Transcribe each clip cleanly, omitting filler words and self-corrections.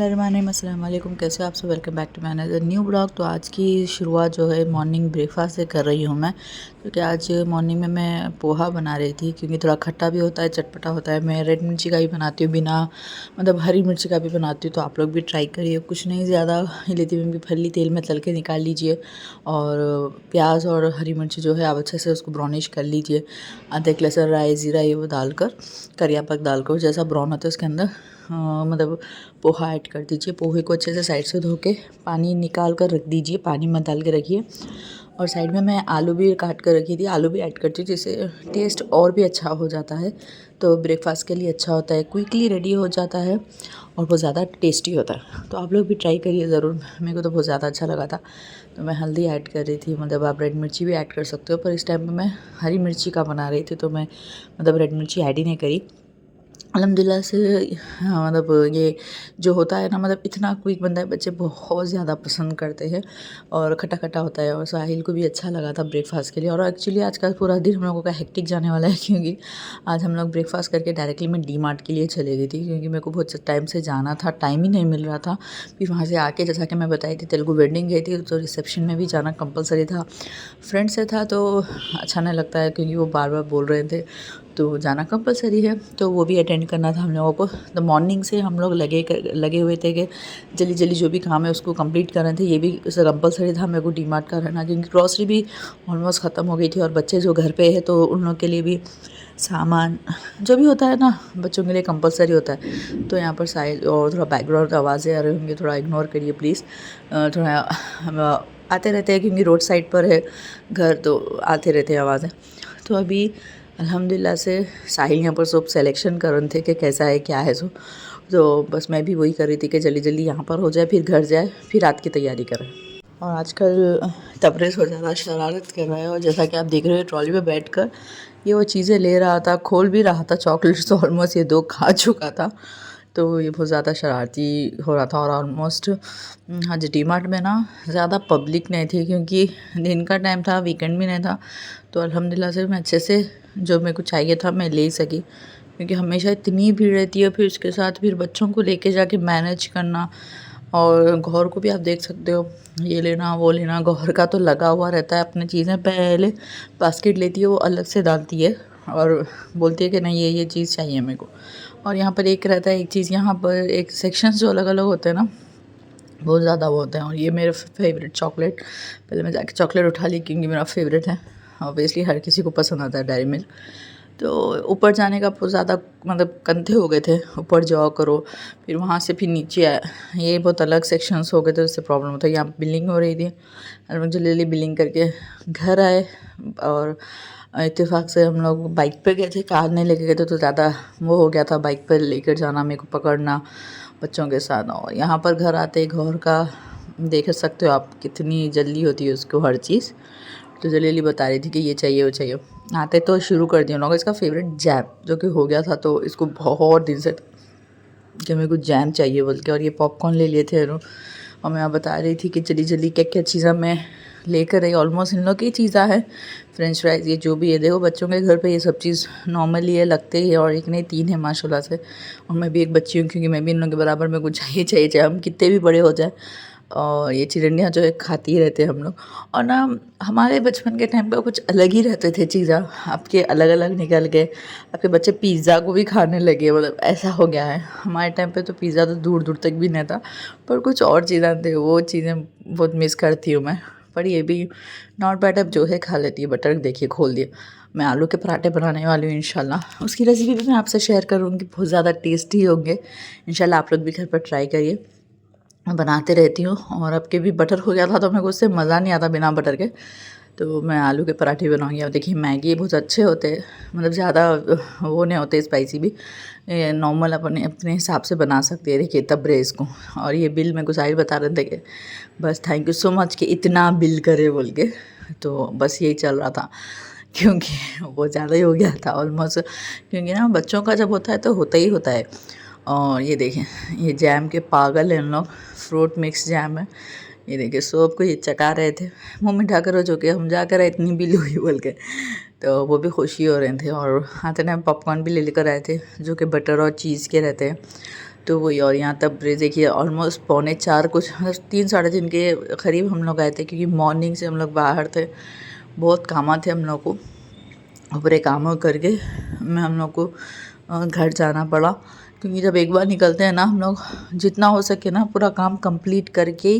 बिस्मिल्लाहिर्रहमानिर्रहीम, अस्सलाम वालेकुम। कैसे हो आप सब? Welcome back to my another new blog. तो आज की शुरुआत जो है मॉर्निंग ब्रेकफास्ट से कर रही हूँ मैं, क्योंकि आज मॉर्निंग में मैं पोहा बना रही थी, क्योंकि थोड़ा खट्टा भी होता है, चटपटा होता है। मैं रेड मिर्ची का भी बनाती हूँ, बिना मतलब हरी मिर्ची का भी बनाती हूँ, तो आप लोग भी ट्राई करिए। कुछ नहीं ज़्यादा ही लेती हूँ, फली तेल में तल के निकाल लीजिए और प्याज और हरी मिर्ची जो है आप अच्छे से उसको ब्राउनिश कर लीजिए। अदरक लहसुन राई ज़ीरा ये वो डालकर, करिया पाक डालकर जैसा ब्राउन होता है उसके अंदर मतलब पोहा ऐड कर दीजिए। पोहे को अच्छे से साइड से धो के पानी निकाल कर रख दीजिए, पानी मत डाल के रखिए। और साइड में मैं आलू भी काट कर रखी थी, आलू भी ऐड करती हूँ, जिससे टेस्ट और भी अच्छा हो जाता है। तो ब्रेकफास्ट के लिए अच्छा होता है, क्विकली रेडी हो जाता है और बहुत ज़्यादा टेस्टी होता है। तो आप लोग भी ट्राई करिए ज़रूर। मेरे को तो बहुत ज़्यादा अच्छा लगा था। तो मैं हल्दी ऐड कर रही थी, मतलब आप रेड मिर्ची भी ऐड कर सकते हो, पर इस टाइम पे मैं हरी मिर्ची का बना रही थी, तो मैं मतलब रेड मिर्ची ऐड ही नहीं करी। अल्हम्दुलिल्लाह से हाँ, मतलब ये जो होता है ना, मतलब इतना क्विक बनता है, बच्चे बहुत ज़्यादा पसंद करते हैं और खट्टा खट्टा होता है। और साहिल को भी अच्छा लगा था ब्रेकफास्ट के लिए। और एक्चुअली आज का पूरा दिन हम लोगों का हेक्टिक जाने वाला है, क्योंकि आज हम लोग ब्रेकफास्ट करके डायरेक्टली मैं डी मार्ट के लिए चले गई थी, क्योंकि मेरे को बहुत टाइम से जाना था, टाइम ही नहीं मिल रहा था। फिर वहाँ से आके, जैसा कि मैं बताई थी, तेलुगु वेडिंग गई थी, तो रिसेप्शन में भी जाना कंपलसरी था। फ्रेंड से था तो अच्छा नहीं लगता है, क्योंकि वो बार बार बोल रहे थे, तो जाना कंपलसरी है, तो वो भी अटेंड करना था हम लोगों को। तो मॉर्निंग से हम लोग लगे हुए थे कि जल्दी जल्दी जो भी काम है उसको कंप्लीट कर रहे थे। ये भी कंपलसरी था मेरे को डी मार्ट का रहना, क्योंकि ग्रॉसरी भी ऑलमोस्ट ख़त्म हो गई थी और बच्चे जो घर पे है तो उन लोगों के लिए भी सामान जो भी होता है ना, बच्चों के लिए कंपलसरी होता है। तो यहाँ पर साइड और थोड़ा बैकग्राउंड आवाज़ें आ रही होंगी, थोड़ा इग्नोर करिए प्लीज़। थोड़ा आते रहते हैं, क्योंकि रोड साइड पर है घर, तो आते रहते हैं आवाज़ें। तो अभी अल्हम्दुलिल्लाह से साहिल यहाँ पर सब सिलेक्शन कर रहे थे कि कैसा है क्या है सो। तो बस मैं भी वही कर रही थी कि जल्दी जल्दी यहाँ पर हो जाए, फिर घर जाए, फिर रात की तैयारी करें। और आजकल तबरेज़ हो ज़्यादा शरारत कर रहा है, और जैसा कि आप देख रहे हो ट्रॉली में बैठकर ये वो चीज़ें ले रहा था, खोल भी रहा था। चॉकलेट्स तो ऑलमोस्ट ये 2 खा चुका था, तो ये बहुत ज़्यादा शरारती हो रहा था। और ऑलमोस्ट हाँ जी, डी मार्ट में ना ज़्यादा पब्लिक नहीं थी, क्योंकि दिन का टाइम था, वीकेंड भी नहीं था। तो अल्हम्दुलिल्लाह से मैं अच्छे से जो मेरे को चाहिए था मैं ले सकी, क्योंकि हमेशा इतनी भीड़ रहती है, फिर उसके साथ फिर बच्चों को लेके जाके मैनेज करना। और घर को भी आप देख सकते हो, ये लेना वो लेना, घर का तो लगा हुआ रहता है। अपनी चीज़ें पहले बास्केट लेती है, वो अलग से डालती है और बोलती है कि नहीं ये चीज़ चाहिए मेरे को। और यहाँ पर एक रहता है, एक चीज़ यहाँ पर एक सेक्शंस जो अलग अलग होते हैं ना, बहुत ज़्यादा वो होते हैं। और ये मेरे फेवरेट चॉकलेट, पहले मैं जाके चॉकलेट उठा ली, क्योंकि मेरा फेवरेट है। ऑब्वियसली हर किसी को पसंद आता है डेयरी मिल्क। तो ऊपर जाने का बहुत ज़्यादा मतलब कंधे हो गए थे, ऊपर जाओ करो, फिर वहाँ से फिर नीचे आए, ये बहुत अलग सेक्शंस हो गए थे, उससे प्रॉब्लम होता है। यहाँ बिलिंग हो रही थी और मैं जल्दी बिलिंग करके घर आए। और इत्तेफाक से हम लोग बाइक पे गए थे, कार नहीं लेके गए थे, तो ज़्यादा वो हो गया था बाइक पर लेकर जाना, मेरे को पकड़ना बच्चों के साथ। और यहाँ पर घर आते घर का देख सकते हो आप, कितनी जल्दी होती है उसको हर चीज़। तो जलीली बता रही थी कि ये चाहिए वो चाहिए। आते तो शुरू कर दिया लोग इसका फेवरेट जैम, जो कि हो गया था, तो इसको बहुत दिन से कि मेरे को जैम चाहिए बोल के। और ये पॉपकॉर्न ले लिए थे, और मैं बता रही थी कि जल्दी जल्दी क्या क्या चीज़ें मैं लेकर आई। ऑलमोस्ट इन लोग की चीज़ा है, फ्रेंच फ्राइज़ ये जो भी है। देखो बच्चों के घर पे ये सब चीज़ नॉर्मली है, लगते ही है, और एक नहीं 3 है माशाल्लाह से। और मैं भी एक बच्ची हूँ, क्योंकि मैं भी इन लोगों के बराबर में कुछ चाहिए चाहिए, चाहे हम कितने भी बड़े हो जाए। और ये चिरंडियाँ जो है खाती ही रहते हैं हम लोग। और ना हमारे बचपन के टाइम पे कुछ अलग ही रहते थे चीज़ा, आपके अलग अलग निकल गए। आपके बच्चे पिज़्ज़ा को भी खाने लगे, मतलब ऐसा हो गया है। हमारे टाइम पे तो पिज़्ज़ा तो दूर दूर तक भी नहीं था, पर कुछ और चीज़ें थे, वो चीज़ें बहुत मिस करती हूँ मैं। पर ये भी नॉट बैड, अब जो है खा लेती है। बटर देखिए खोल दिया। मैं आलू के पराठे बनाने वाली हूँ इंशाल्लाह, उसकी रेसिपी भी मैं आपसे शेयर करूँगी, बहुत ज़्यादा टेस्टी होंगे इंशाल्लाह। आप लोग भी घर पर ट्राई करिए, मैं बनाते रहती हूँ। और अब के भी बटर हो गया था, तो मेरे को उससे मज़ा नहीं आता बिना बटर के, तो मैं आलू के पराठे बनाऊँगी। और देखिए मैगी बहुत अच्छे होते हैं, मतलब ज़्यादा वो नहीं होते स्पाइसी भी, नॉर्मल अपने अपने हिसाब से बना सकते हैं। देखिए तबरेज़ को। और ये बिल मेरे को साहिल बता रहे थे कि बस थैंक यू सो मच कि इतना बिल करे बोल के, तो बस यही चल रहा था, क्योंकि वो ज़्यादा ही हो गया था ऑलमोस्ट। क्योंकि ना बच्चों का जब होता है तो होता ही होता है। और ये देखें, ये जैम के पागल हैं इन लोग, फ्रूट मिक्स जैम है। ये देखिए सबको ये चका रहे थे, मुँह मीठा करो जो कि हम जाकर इतनी बिल हुई बोल के, तो वो भी खुशी हो रहे थे। और आते टाइम पॉपकॉर्न भी ले लेकर आए थे, जो कि बटर और चीज़ के रहते हैं। तो वही, और यहाँ तब देखिए ऑलमोस्ट 3:45 कुछ 3 साढ़े 3 के करीब हम लोग आए थे, क्योंकि मॉर्निंग से हम लोग बाहर थे, बहुत काम थे हम लोग को। पूरे काम करके मैं हम लोग को घर जाना पड़ा, क्योंकि जब एक बार निकलते हैं ना हम लोग, जितना हो सके ना पूरा काम कंप्लीट करके ही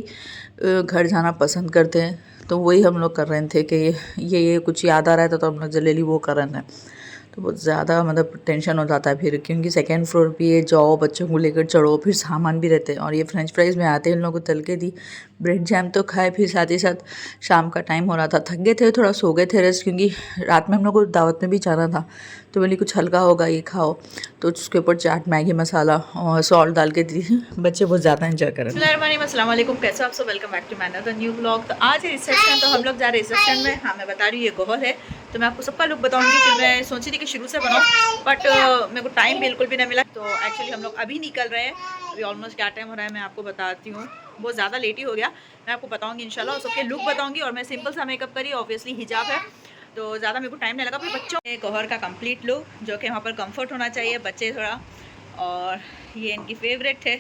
घर जाना पसंद करते हैं। तो वही हम लोग कर रहे थे कि ये कुछ याद आ रहा था तो हम लोग जल्दी वो कर रहे थे। तो बहुत ज़्यादा मतलब टेंशन हो जाता है फिर, क्योंकि सेकंड फ्लोर पे ये जाओ, बच्चों को लेकर चढ़ो, फिर सामान भी रहते हैं। और ये फ्रेंच फ्राइज़ में आते हैं इन लोगों को तल के दी, ब्रेड जैम तो खाए, फिर साथ ही साथ शाम का टाइम हो रहा था, थक गए थे, थोड़ा सो गए थे रेस्ट, क्योंकि रात में हम लोग को दावत में भी जाना था। तो बोली कुछ हल्का होगा ये खाओ, तो उसके ऊपर चाट, मैगी मसाला और सॉल्ट डाल के दी। बच्चे बहुत ज़्यादा एंजॉय करें। अस्सलाम वालेकुम, कैसे आप सब, welcome back to my another new blog. तो आज है रिसेप्शन, तो हम लोग जा रहे हैं रिसेप्शन में। हाँ, मैं बता रही हूँ ये गोहर है, तो मैं आपको सबका लुक बताऊंगी कि मैं सोची थी कि शुरू से बनाऊँ, बट मेरे को टाइम बिल्कुल भी नहीं मिला। तो एक्चुअली हम लोग अभी निकल रहे हैं, अभी ऑलमोस्ट क्या टाइम हो रहा है मैं आपको बताती हूँ, बहुत ज़्यादा लेट ही हो गया। मैं आपको बताऊँगी इंशाल्लाह, और सबके लुक बताऊँगी। और मैं सिंपल सा मेकअप करी, ऑब्वियसली हिजाब है, तो ज़्यादा मेरे को टाइम नहीं लगा। फिर बच्चों गोहर का कंप्लीट लुक, जो कि वहाँ पर कंफर्ट होना चाहिए, बच्चे थोड़ा, और ये इनकी फेवरेट है।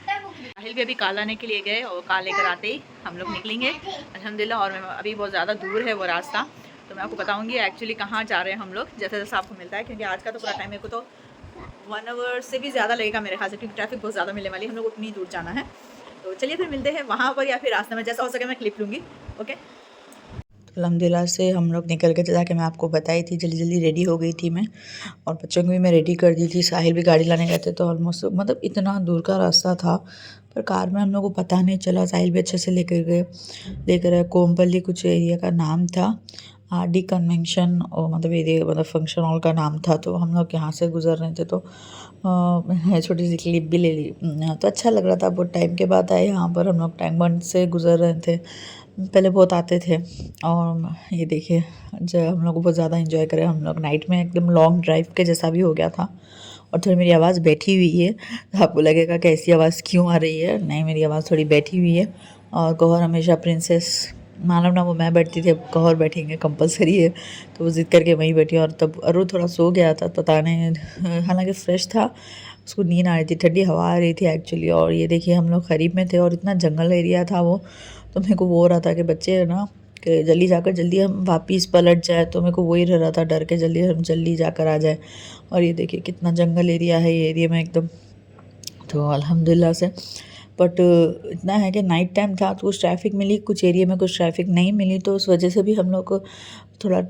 साहिल भी अभी काल लाने के लिए गए, और काल लेकर आते ही हम लोग निकलेंगे अल्हम्दुलिल्लाह। और अभी बहुत ज़्यादा दूर है वो रास्ता, तो मैं आपको बताऊंगी एक्चुअली कहाँ जा रहे हैं हम लोग, जैसे जैसे आपको मिलता है, क्योंकि आज का तो पूरा टाइम मेरे को तो 1 आवर से भी ज़्यादा लगेगा मेरे ख्याल से, क्योंकि ट्रैफिक बहुत ज़्यादा मिलने वाली है, हम लोग उतनी दूर जाना है। तो चलिए फिर मिलते हैं वहाँ पर, या फिर रास्ते में, जैसा हो सके मैं क्लिप लूँगी। ओके, अल्हम्दुलिल्लाह से हम लोग निकल के, जैसा कि मैं आपको बताई थी, जल्दी जल्दी रेडी हो गई थी मैं, और बच्चों को भी मैं रेडी कर दी थी। साहिल भी गाड़ी लाने गए थे, तो ऑलमोस्ट मतलब इतना दूर का रास्ता था, पर कार में हम लोग को पता नहीं चला। साहिल भी अच्छे से लेकर गए, लेकर कोम्पली कुछ एरिया का नाम था, RD कन्वेंशन, और मतलब एरिया मतलब फंक्शन हॉल का नाम था। तो हम लोग यहाँ से गुजर रहे थे, तो छोटी सी क्लिप भी ले ली। तो अच्छा लग रहा था, बहुत टाइम के बाद आए यहाँ पर। हम लोग टैंक बंड से गुजर रहे थे, पहले बहुत आते थे। और ये देखिए, जब हम लोग बहुत ज़्यादा एंजॉय करें हम लोग, नाइट में एकदम लॉन्ग ड्राइव के जैसा भी हो गया था। और थोड़ी मेरी आवाज़ बैठी हुई है, तो आपको लगेगा कि ऐसी आवाज़ क्यों आ रही है, नहीं, मेरी आवाज़ थोड़ी बैठी हुई है। और गौहर हमेशा प्रिंसेस, मालूम ना वो मैं बैठती थी, अब गौहर बैठेंगे कंपलसरी है, तो वो ज़िद करके वहीं बैठी। और तब अरु थोड़ा सो गया था, पता नहीं, हालांकि फ्रेश था, उसको नींद आ रही थी, ठंडी हवा आ रही थी एक्चुअली। और ये देखिए हम लोग करीब में थे, और इतना जंगल एरिया था वो, तो मेरे को वो हो रहा था कि बच्चे है ना, कि जल्दी जाकर जल्दी हम वापिस पलट जाए, तो मेरे को वही रह रहा था डर के, जल्दी हम जल्दी जाकर आ जाए। और ये देखिए कितना जंगल एरिया है ये एरिया में एकदम। तो अल्हम्दुलिल्लाह से, बट इतना है कि नाइट टाइम था, तो कुछ ट्रैफिक मिली, कुछ एरिया में कुछ ट्रैफिक नहीं मिली, तो उस वजह से भी हम लोग को थोड़ा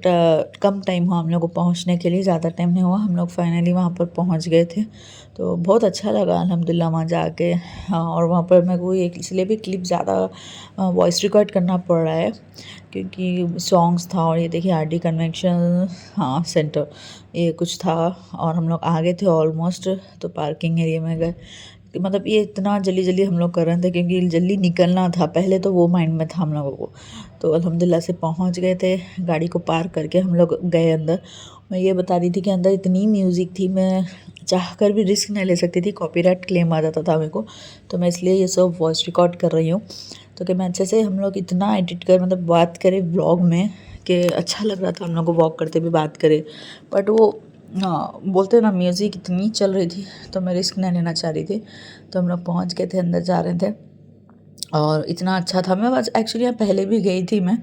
कम टाइम हुआ हम लोग को पहुंचने के लिए, ज़्यादा टाइम नहीं हुआ। हम लोग फाइनली वहाँ पर पहुँच गए थे, तो बहुत अच्छा लगा अल्हम्दुलिल्लाह वहाँ जाके। हाँ, और वहाँ पर मेरे को एक इसलिए भी क्लिप ज़्यादा वॉइस रिकॉर्ड करना पड़ रहा है, क्योंकि सॉन्ग्स था। और ये देखिए RD कन्वेंशन, हाँ, सेंटर ये कुछ था, और हम लोग आगे थे ऑलमोस्ट, तो पार्किंग एरिया में गए। मतलब ये इतना जल्दी जल्दी हम लोग कर रहे थे, क्योंकि जल्दी निकलना था, पहले तो वो माइंड में था हम लोगों को। तो अल्हम्दुलिल्लाह से पहुंच गए थे, गाड़ी को पार्क करके हम लोग गए अंदर। मैं ये बता रही थी कि अंदर इतनी म्यूज़िक थी, मैं चाह कर भी रिस्क नहीं ले सकती थी, कॉपीराइट क्लेम आ जाता था मेरे को, तो मैं इसलिए ये सब वॉइस रिकॉर्ड कर रही हूँ। तो कि मैं अच्छे से, हम लोग इतना एडिट कर, मतलब बात करें व्लॉग में, कि अच्छा लग रहा था हम लोग को वॉक करते भी बात करें। बट वो, हाँ, बोलते ना, म्यूज़िक इतनी चल रही थी, तो मैं रिस्क नहीं लेना चाह रही थी। तो हम लोग पहुँच गए थे, अंदर जा रहे थे, और इतना अच्छा था। मैं बस एक्चुअली यहाँ पहले भी गई थी मैं,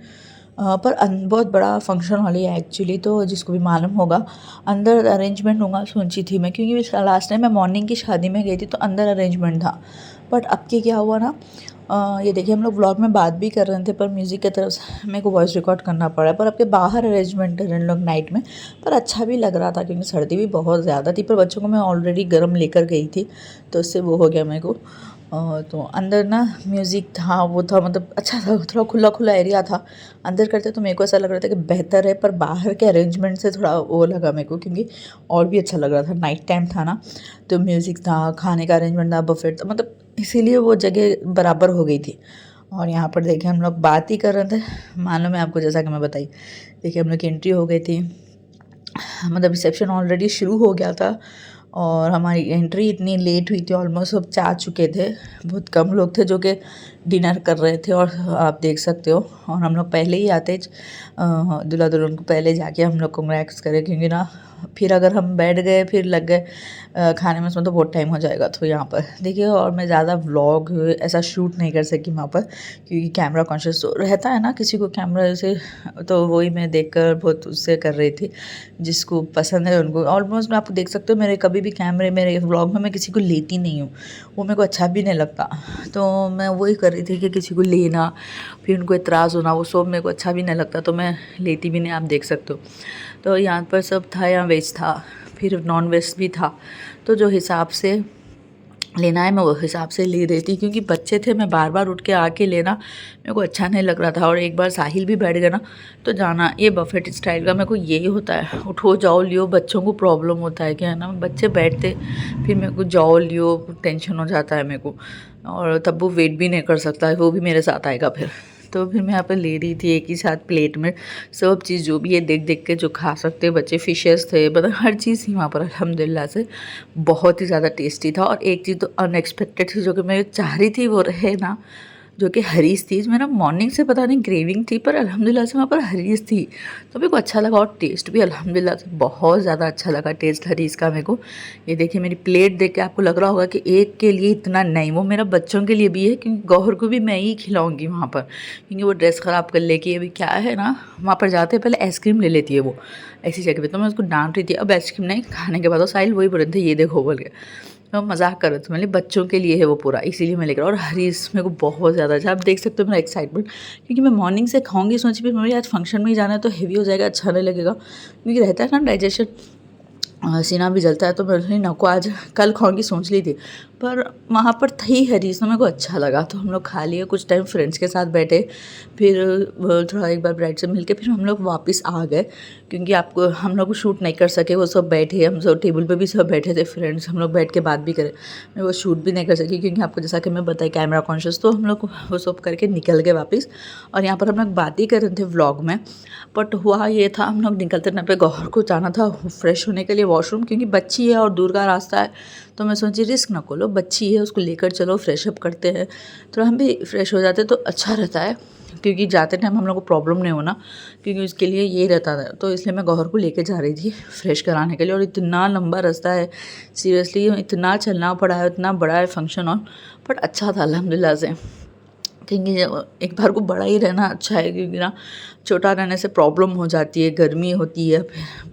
पर बहुत बड़ा फंक्शन हॉल है एक्चुअली, तो जिसको भी मालूम होगा, अंदर अरेंजमेंट होगा सोची थी मैं, क्योंकि लास्ट टाइम मैं मॉर्निंग की शादी में गई थी, तो अंदर अरेंजमेंट था। बट अब की क्या हुआ ना, ये देखिए हम लोग व्लॉग में बात भी कर रहे थे, पर म्यूज़िक की तरफ से मेरे को वॉइस रिकॉर्ड करना पड़ा। पर अब के बाहर अरेंजमेंट है लोग नाइट में, पर अच्छा भी लग रहा था, क्योंकि सर्दी भी बहुत ज़्यादा थी। पर बच्चों को मैं ऑलरेडी गर्म लेकर गई थी, तो उससे वो हो गया मेरे को। तो अंदर ना म्यूज़िक था, वो था, मतलब अच्छा था, थोड़ा खुला खुला एरिया था। अंदर करते तो मेरे को ऐसा लग रहा था कि बेहतर है, पर बाहर के अरेंजमेंट से थोड़ा वो लगा मेरे को, क्योंकि और भी अच्छा लग रहा था, नाइट टाइम था ना, तो म्यूज़िक था, खाने का अरेंजमेंट था, बफेट था, मतलब इसीलिए वो जगह बराबर हो गई थी। और यहाँ पर देखिए हम लोग बात ही कर रहे थे, मालूम है आपको, जैसा कि मैं बताई, देखिए हम लोग की एंट्री हो गई थी, मतलब रिसेप्शन ऑलरेडी शुरू हो गया था, और हमारी एंट्री इतनी लेट हुई थी, ऑलमोस्ट सब जा चुके थे, बहुत कम लोग थे जो कि डिनर कर रहे थे, और आप देख सकते हो। और हम लोग पहले ही आते, दूल्हा दुल्हन को पहले जाके हम लोग कंग्रेट्स करें, क्योंकि ना फिर अगर हम बैठ गए फिर लग गए खाने में, उसमें तो बहुत टाइम हो जाएगा। तो यहाँ पर देखिए, और मैं ज़्यादा व्लॉग ऐसा शूट नहीं कर सकी वहाँ पर, क्योंकि कैमरा कॉन्शियस रहता है ना किसी को कैमरा से, तो वही मैं देखकर बहुत उससे कर रही थी। जिसको पसंद है उनको, ऑलमोस्ट मैं आपको देख सकते हो मेरे कभी भी कैमरे मेरे व्लॉग में मैं किसी को लेती नहीं हूँ, वो मेरे को अच्छा भी नहीं लगता। तो मैं वही कर रही थी कि किसी को लेना फिर उनको इतराज़ होना, वो सब मेरे को अच्छा भी नहीं लगता, तो मैं लेती भी नहीं, आप देख सकते हो। तो यहाँ पर सब था, यहाँ वेज था फिर नॉन वेज भी था, तो जो हिसाब से लेना है मैं वो हिसाब से ले रही थी, क्योंकि बच्चे थे, मैं बार बार उठ के आके लेना मेरे को अच्छा नहीं लग रहा था। और एक बार साहिल भी बैठ गया ना तो जाना, ये बफेट स्टाइल का मेरे को यही होता है, उठो जाओ लियो, बच्चों को प्रॉब्लम होता है क्या है ना, बच्चे बैठते फिर मेरे को जाओ लियो टेंशन हो जाता है मेरे को, और तब वो वेट भी नहीं कर सकता है, वो भी मेरे साथ आएगा फिर। तो फिर मैं यहाँ पर ले रही थी एक ही साथ प्लेट में सब चीज़ जो भी है देख देख के जो खा सकते हैं बच्चे। फिशेस थे, मतलब हर चीज़ थी वहाँ पर अल्हम्दुलिल्लाह से, बहुत ही ज़्यादा टेस्टी था। और एक चीज़ तो अनएक्सपेक्टेड थी जो कि मैं चाह रही थी वो रहे ना, जो कि हरीस थी। मेरा मॉर्निंग से पता नहीं क्रेविंग थी, पर अल्हम्दुलिल्लाह से वहाँ पर हरीस थी, तो मेरे को अच्छा लगा। और टेस्ट भी अल्हम्दुलिल्लाह से बहुत ज़्यादा अच्छा लगा टेस्ट हरीस का मेरे को। ये देखिए मेरी प्लेट देख के आपको लग रहा होगा कि एक के लिए इतना नहीं, वो मेरा बच्चों के लिए भी है, क्योंकि गौहर को भी मैं ही खिलाऊंगी वहाँ पर, क्योंकि वो ड्रेस ख़राब कर लेगी। अभी क्या है ना, वहाँ पर जाते पहले आइसक्रीम ले लेती है वो ऐसी जगह पे, तो मैं उसको डांट रही थी अब आइसक्रीम नहीं खाने के बाद। तो साहिल वही बोल रहे थे ये देखो बोल के, तो मजाक कर रहे थे, मतलब बच्चों के लिए है वो पूरा, इसीलिए मैं लेकर। और हरीस मेरे को बहुत ज़्यादा अच्छा, आप देख सकते हो मेरा एक्साइटमेंट, क्योंकि मैं मॉर्निंग से खाऊंगी, सोची फिर मेरी आज फंक्शन में ही जाना है तो हेवी हो जाएगा, अच्छा नहीं लगेगा, क्योंकि रहता है ना डाइजेशन, सीना भी जलता है। तो मैं नको आज कल खाऊंगी सोच ली थी, पर वहाँ पर थी हरीस तो मेरे को अच्छा लगा, तो हम लोग खा लिए। कुछ टाइम फ्रेंड्स के साथ बैठे, फिर थोड़ा एक बार ब्राइड से मिलके फिर हम लोग वापस आ गए, क्योंकि आपको हम लोग शूट नहीं कर सके, वो सब बैठे, हम सब टेबल पे भी सब बैठे थे फ्रेंड्स, हम लोग बैठ के बात भी करें, मैं वो शूट भी नहीं कर सकी, क्योंकि आपको जैसा कि मैं बताई कैमरा कॉन्शियस, तो हम लोग वो सब करके निकल गए वापस। और यहाँ पर हम लोग बात ही कर रहे थे व्लॉग में, बट हुआ ये था हम लोग निकलते ना पे गौहर को जाना था फ्रेश होने के लिए वॉशरूम, क्योंकि बच्ची है और दूर का रास्ता है, तो मैं सोची रिस्क ना खोलो, बच्ची है उसको लेकर चलो, फ्रेश अप करते हैं, तो हम भी फ्रेश हो जाते तो अच्छा रहता है, क्योंकि जाते टाइम हम लोग को प्रॉब्लम नहीं होना, क्योंकि उसके लिए ये रहता था। तो इसलिए मैं गौहर को लेके जा रही थी फ्रेश कराने के लिए। और इतना लंबा रास्ता है, सीरियसली इतना चलना पड़ा है, इतना बड़ा है फंक्शन हॉल, बट अच्छा था अल्हम्दुलिल्लाह से, क्योंकि एक बार को बड़ा ही रहना अच्छा है, क्योंकि ना छोटा रहने से प्रॉब्लम हो जाती है, गर्मी होती है।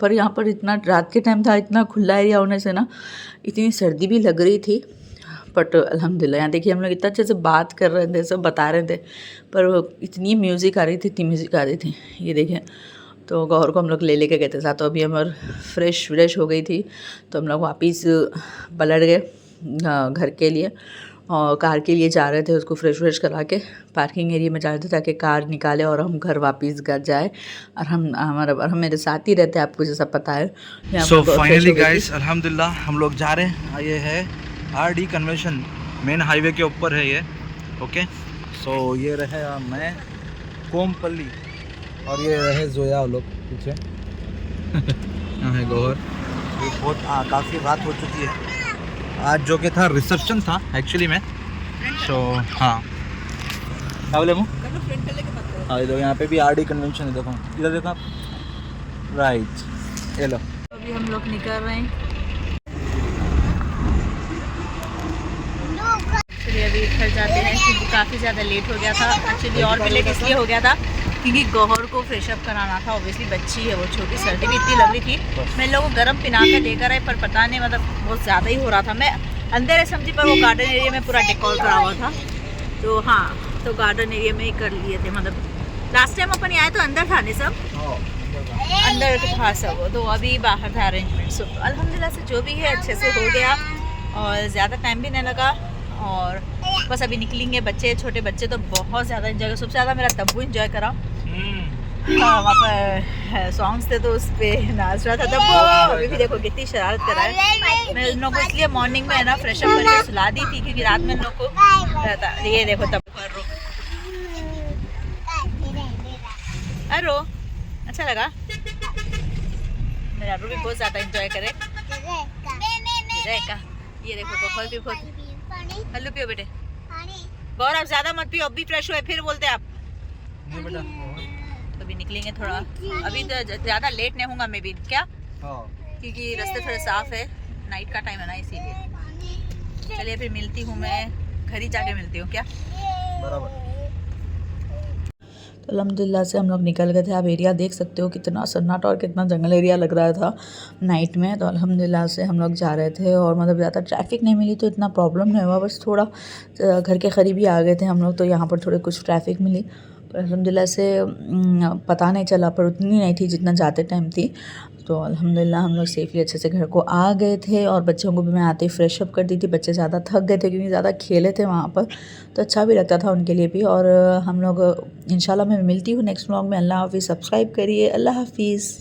पर यहाँ पर इतना रात के टाइम था, इतना खुला एरिया होने से ना इतनी सर्दी भी लग रही थी, बट अल्हम्दुलिल्लाह। यहाँ देखिए हम लोग इतना अच्छे से बात कर रहे थे, सब बता रहे थे, पर इतनी म्यूज़िक आ रही थी, इतनी म्यूज़िक आ रही थी, ये देखिए। तो गौर को हम लोग ले लेके गए थे साथ, तो अभी हम फ्रेश हो गई थी, तो हम लोग वापस पलट गए घर के लिए, और कार के लिए जा रहे थे, उसको फ्रेश करा के पार्किंग एरिया में जा रहे थे, ताकि कार निकाले और हम घर वापस घर जाए। और हम मेरे साथ ही रहते हैं, आपको जैसा पता है। सो फाइनली गाइस अल्हम्दुलिल्लाह हम लोग जा रहे हैं, ये है RD कन्वेंशन, मेन हाईवे के ऊपर है ये। ओके, सो ये रहे मैं कोमपल्ली, और ये रहे जोया लोग पीछे। यहाँ है गौहर। ये बहुत काफ़ी रात हो चुकी है आज, जो कि था रिसेप्शन था एक्चुअली में। सो हाँ, क्या बोले मुँह, हाँ ये देखो यहाँ पे भी RD कन्वेंशन है, देखो इधर देखो आप, राइट ये लो। अभी हम लोग निकल रहे हैं, चलिए अभी घर जाते हैं, क्योंकि काफ़ी ज़्यादा लेट हो गया था। एक्चुअली और भी लेट इसलिए हो गया था क्योंकि गौहर को फ्रेशअप कराना था, ऑब्वियसली बच्ची है वो छोटी, सर्दी भी इतनी लग रही थी। मैं लोगों को गर्म पिना कर लेकर आए, पर पता नहीं मतलब बहुत ज़्यादा ही हो रहा था। मैं अंदर है समझी, पर वो गार्डन एरिया में पूरा डेकोर करा हुआ था, तो हाँ, तो गार्डन एरिया में ही कर लिए थे। मतलब लास्ट टाइम अपन आए तो अंदर था नहीं सब, अंदर था सब, तो अभी बाहर था अरेंजमेंट। सो अल्हम्दुलिल्लाह से जो भी है अच्छे से हो गया, और ज़्यादा टाइम भी नहीं लगा, और बस अभी निकलेंगे। बच्चे, छोटे बच्चे तो बहुत ज़्यादा इन्जॉय, सबसे ज़्यादा मेरा तब्बू इन्जॉय करा। हाँ, वहाँ पर सॉन्ग्स थे तो उस पर नाच रहा था तब्बू। अभी भी देखो कितनी शरारत कर रहा है। मैं उन लोगों को इसलिए मॉर्निंग में है ना फ्रेश अप करके सुला दी थी, क्योंकि रात में उन लोग को रहता। ये देखो तब्बू कर रो, अरो अच्छा लगा। मेरा रो भी बहुत ज़्यादा इंजॉय करे। ये देखो बहुत भी बहुत, हेलो पियो बेटे, गौर आप ज़्यादा मत पियो, अब भी फ्रेश हुए फिर बोलते आप। बेटा तो अभी निकलेंगे थोड़ा, अभी तो ज़्यादा लेट नहीं होगा मैं भी, क्या क्योंकि रास्ते थोड़े साफ़ है, नाइट का टाइम है ना इसीलिए। चलिए फिर मिलती हूँ, मैं घर ही जाके मिलती हूँ क्या। बराबर। तो अल्हम्दुलिल्लाह से हम लोग निकल गए थे। आप एरिया देख सकते हो कितना सन्नाटा और कितना जंगल एरिया लग रहा था नाइट में। तो अल्हम्दुलिल्लाह से हम लोग जा रहे थे और मतलब ज़्यादा ट्रैफिक नहीं मिली तो इतना प्रॉब्लम नहीं हुआ। बस थोड़ा घर के करीब ही आ गए थे हम लोग, तो यहाँ पर थोड़े कुछ ट्रैफिक मिली। पर अल्हम्दुलिल्लाह से पता नहीं चला, पर उतनी नहीं थी जितना जाते टाइम थी। तो अल्हम्दुलिल्लाह हम लोग सेफली अच्छे से घर को आ गए थे और बच्चों को भी मैं आते ही फ्रेश अप कर दी थी। बच्चे ज़्यादा थक गए थे क्योंकि ज़्यादा खेले थे वहाँ पर, तो अच्छा भी लगता था उनके लिए भी। और हम लोग इंशाल्लाह मैं मिलती हूँ नेक्स्ट व्लॉग में। अल्लाह हाफ़िज़। सब्सक्राइब करिए। अल्लाह हाफ़िज़।